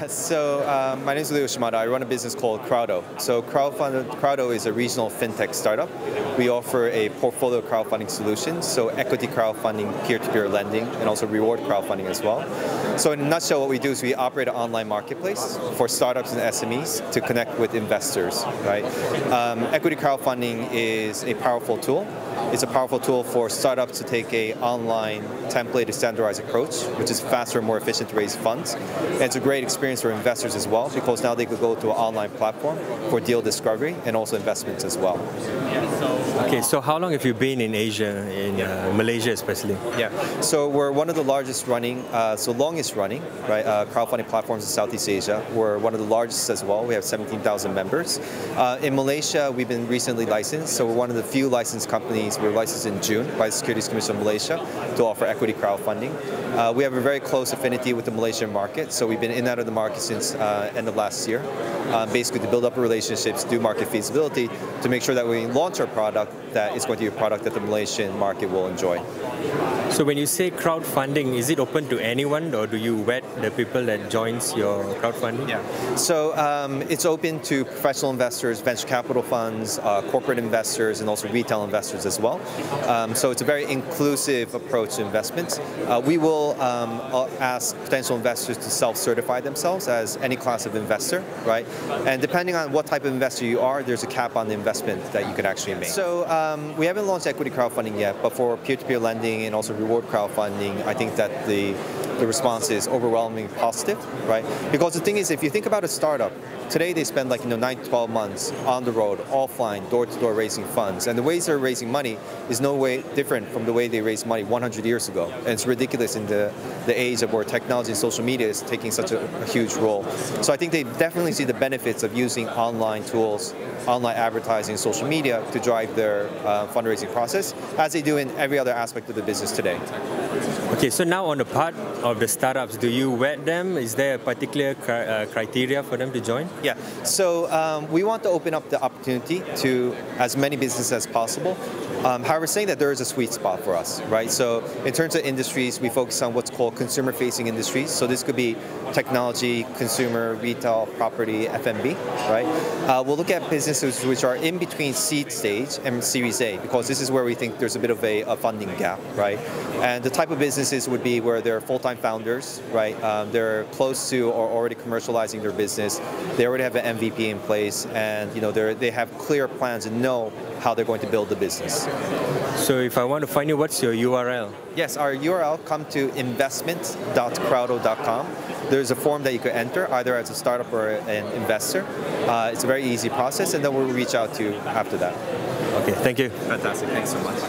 Yes, so my name is Shimada. I run a business called Crowdo. So Crowdo is a regional fintech startup. We offer a portfolio crowdfunding solution, so equity crowdfunding, peer-to-peer lending, and also reward crowdfunding as well. So in a nutshell, what we do is we operate an online marketplace for startups and SMEs to connect with investors, right? Equity crowdfunding is a powerful tool. It's a powerful tool for startups to take an online templated standardized approach, which is faster and more efficient to raise funds. And it's a great experience for investors as well, because now they could go to an online platform for deal discovery and also investments as well. Okay, so how long have you been in Asia, in Malaysia especially? Yeah, so we're one of the longest running, right, crowdfunding platforms in Southeast Asia. We're one of the largest as well. We have 17,000 members. In Malaysia, we've been recently licensed, so we're one of the few licensed companies. We were licensed in June by the Securities Commission of Malaysia to offer equity crowdfunding. We have a very close affinity with the Malaysian market, so we've been in and out of the market since end of last year, basically to build up relationships, do market feasibility, to make sure that we launch our product that is going to be a product that the Malaysian market will enjoy. So when you say crowdfunding, is it open to anyone, or do you vet the people that joins your crowdfunding? Yeah, so it's open to professional investors, venture capital funds, corporate investors, and also retail investors as well. So it's a very inclusive approach to investments. We will ask potential investors to self-certify themselves as any class of investor, right? And depending on what type of investor you are, there's a cap on the investment that you could actually make. So we haven't launched equity crowdfunding yet, but for peer-to-peer lending and also reward crowdfunding, I think that the response is overwhelmingly positive, right? Because the thing is, if you think about a startup, today they spend 9 to 12 months on the road, offline, door-to-door raising funds. And the ways they're raising money is no way different from the way they raised money 100 years ago. And it's ridiculous in the age of where technology and social media is taking such a huge role. So I think they definitely see the benefits of using online tools, online advertising, social media to drive their fundraising process, as they do in every other aspect of the business today. Okay, so now on the part of the startups, do you vet them? Is there a particular criteria for them to join? Yeah, so we want to open up the opportunity to as many businesses as possible. However, saying that there is a sweet spot for us, right? So in terms of industries, we focus on what's called consumer-facing industries. So this could be technology, consumer, retail, property, F&B, right? We'll look at businesses which are in between seed stage and Series A, because this is where we think there's a bit of a funding gap, right? And the type of businesses would be where they're full-time founders, right? They're close to or already commercializing their business. They already have an MVP in place, and they have clear plans and know how they're going to build the business. So if I want to find you, what's your URL? Yes, our URL, come to investment.crowdo.com. There's a form that you could enter, either as a startup or an investor. It's a very easy process, and then we'll reach out to you after that. Okay, thank you. Fantastic, thanks so much.